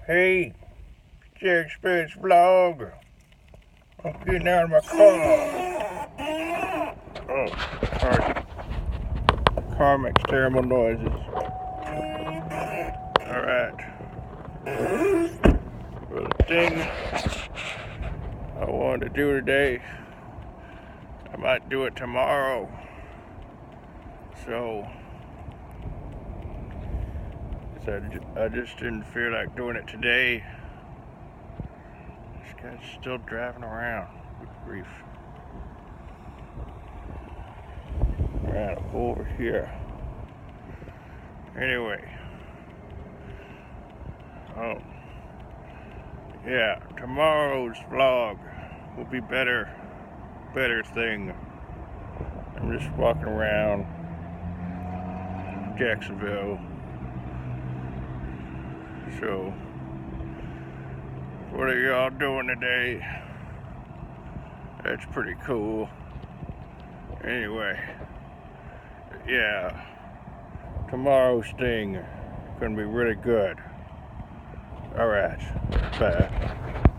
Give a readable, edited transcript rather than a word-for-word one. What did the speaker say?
Hey, Jack Spence vlog. I'm getting out of my car. Oh, car makes terrible noises. Alright. Well, the thing I wanted to do today, I might do it tomorrow. So, I just didn't feel like doing it today. This guy's still driving around. Good grief. Right over here. Anyway. Yeah, tomorrow's vlog will be better thing. I'm just walking around Jacksonville. So, what are y'all doing today? That's pretty cool. Anyway, yeah, tomorrow's thing gonna be really good. Alright, bye.